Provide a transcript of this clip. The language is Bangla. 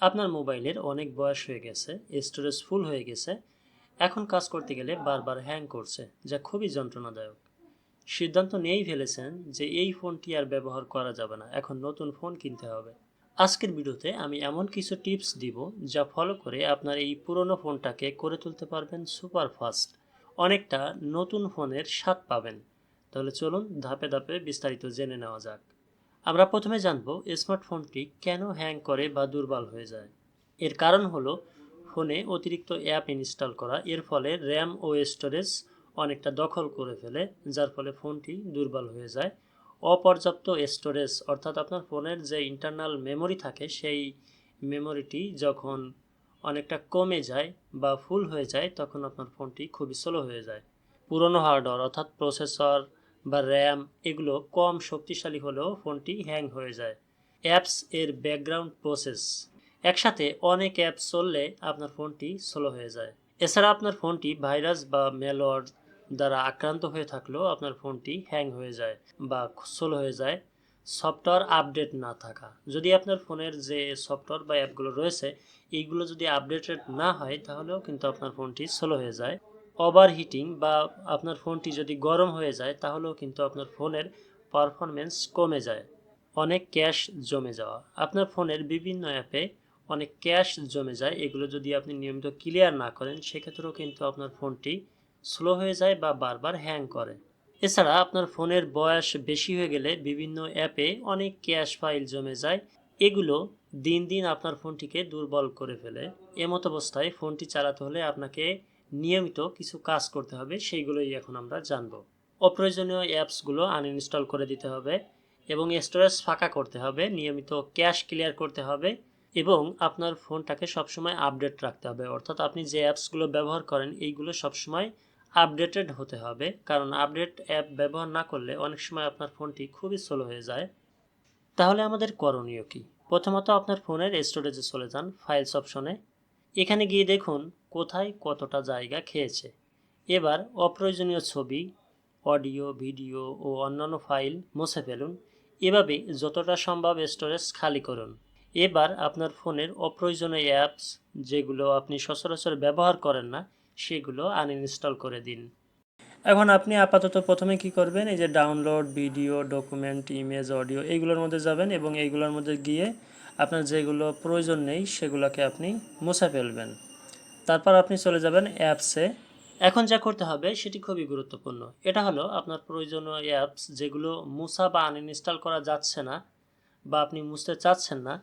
আপনার মোবাইলের অনেক বয়স হয়ে গেছে, স্টোরেজ ফুল হয়ে গেছে। এখন কাজ করতে গেলে বারবার হ্যাং করছে, যা খুবই যন্ত্রণাদায়ক। সিদ্ধান্ত নিয়েই ফেলেছেন যে এই ফোনটি আর ব্যবহার করা যাবে না, এখন নতুন ফোন কিনতে হবে। আজকের ভিডিওতে আমি এমন কিছু টিপস দিব যা ফলো করে আপনার এই পুরনো ফোনটাকে করে তুলতে পারবেন সুপার ফাস্ট। অনেকটা নতুন ফোনের স্বাদ পাবেন। তাহলে চলুন ধাপে ধাপে বিস্তারিত জেনে নেওয়া যাক। আমরা প্রথমে জানব স্মার্টফোনটি কেন হ্যাং করে বা দুর্বল হয়ে যায়। এর কারণ হলো ফোনে অতিরিক্ত অ্যাপ ইনস্টল করা। এর ফলে র্যাম ও স্টোরেজ অনেকটা দখল করে ফেলে, যার ফলে ফোনটি দুর্বল হয়ে যায়। অপর্যাপ্ত স্টোরেজ অর্থাৎ আপনার ফোনের যে ইন্টারনাল মেমোরি থাকে সেই মেমোরিটি যখন অনেকটা কমে যায় বা ফুল হয়ে যায়, তখন আপনার ফোনটি খুবই স্লো হয়ে যায়। পুরনো হার্ডওয়্যার অর্থাৎ প্রসেসর বা র্যাম এগুলো কম শক্তিশালী হলেও ফোনটি হ্যাং হয়ে যায়। অ্যাপস এর ব্যাকগ্রাউন্ড প্রসেস, একসাথে অনেক অ্যাপ চললে আপনার ফোনটি স্লো হয়ে যায়। এছাড়া আপনার ফোনটি ভাইরাস বা ম্যালওয়্যার দ্বারা আক্রান্ত হয়ে থাকলেও আপনার ফোনটি হ্যাং হয়ে যায় বা স্লো হয়ে যায়। সফটওয়্যার আপডেট না থাকা, যদি আপনার ফোনের যে সফটওয়্যার বা অ্যাপগুলো রয়েছে এইগুলো যদি আপডেটেড না হয় তাহলেও কিন্তু আপনার ফোনটি স্লো হয়ে যায়। ওভারহিটিং বা আপনার ফোনটি যদি গরম হয়ে যায় তাহলেও কিন্তু আপনার ফোনের পারফরমেন্স কমে যায়। অনেক ক্যাশ জমে যাওয়া, আপনার ফোনের বিভিন্ন অ্যাপে অনেক ক্যাশ জমে যায়, এগুলো যদি আপনি নিয়মিত ক্লিয়ার না করেন সেক্ষেত্রেও কিন্তু আপনার ফোনটি স্লো হয়ে যায় বা বারবার হ্যাং করে। এছাড়া আপনার ফোনের বয়স বেশি হয়ে গেলে বিভিন্ন অ্যাপে অনেক ক্যাশ ফাইল জমে যায়, এগুলো দিন দিন আপনার ফোনটিকে দুর্বল করে ফেলে। এমত অবস্থায় ফোনটি চালাতে হলে আপনাকে নিয়মিত কিছু কাজ করতে হবে, সেইগুলোই এখন আমরা জানব। অপ্রয়োজনীয় অ্যাপসগুলো আনইনস্টল করে দিতে হবে এবং স্টোরেজ ফাঁকা করতে হবে, নিয়মিত ক্যাশ ক্লিয়ার করতে হবে এবং আপনার ফোনটাকে সবসময় আপডেট রাখতে হবে। অর্থাৎ আপনি যে অ্যাপসগুলো ব্যবহার করেন এইগুলো সবসময় আপডেটেড হতে হবে, কারণ আপডেট অ্যাপ ব্যবহার না করলে অনেক সময় আপনার ফোনটি খুবই স্লো হয়ে যায়। তাহলে আমাদের করণীয় কি? প্রথমত আপনার ফোনের স্টোরেজে চলে যান, ফাইলস অপশনে। এখানে গিয়ে দেখুন কোথায় কতটা জায়গা খেয়েছে। এবার অপ্রয়োজনীয় ছবি, অডিও, ভিডিও ও অন্যান্য ফাইল মুছে ফেলুন। এভাবে যতটা সম্ভব স্টোরেজ খালি করুন। এবার আপনার ফোনের অপ্রয়োজনীয় অ্যাপস যেগুলো আপনি সচরাচর ব্যবহার করেন না সেগুলো আনইনস্টল করে দিন। এখন আপনি আপাতত প্রথমে কি করবেন, এই যে download, video, document, image, audio এইগুলোর মধ্যে যাবেন এবং এইগুলোর মধ্যে গিয়ে আপনার যেগুলো প্রয়োজন নেই সেগুলোকে আপনি মুছে ফেলবেন। তারপর আপনি চলে যাবেন অ্যাপসে। এখন যা করতে হবে সেটি খুবই গুরুত্বপূর্ণ। এটা হলো আপনার প্রয়োজনীয় অ্যাপস যেগুলো মুছা বা আনইনস্টল করা যাচ্ছে না বা আপনি মুছতে চাচ্ছেন না,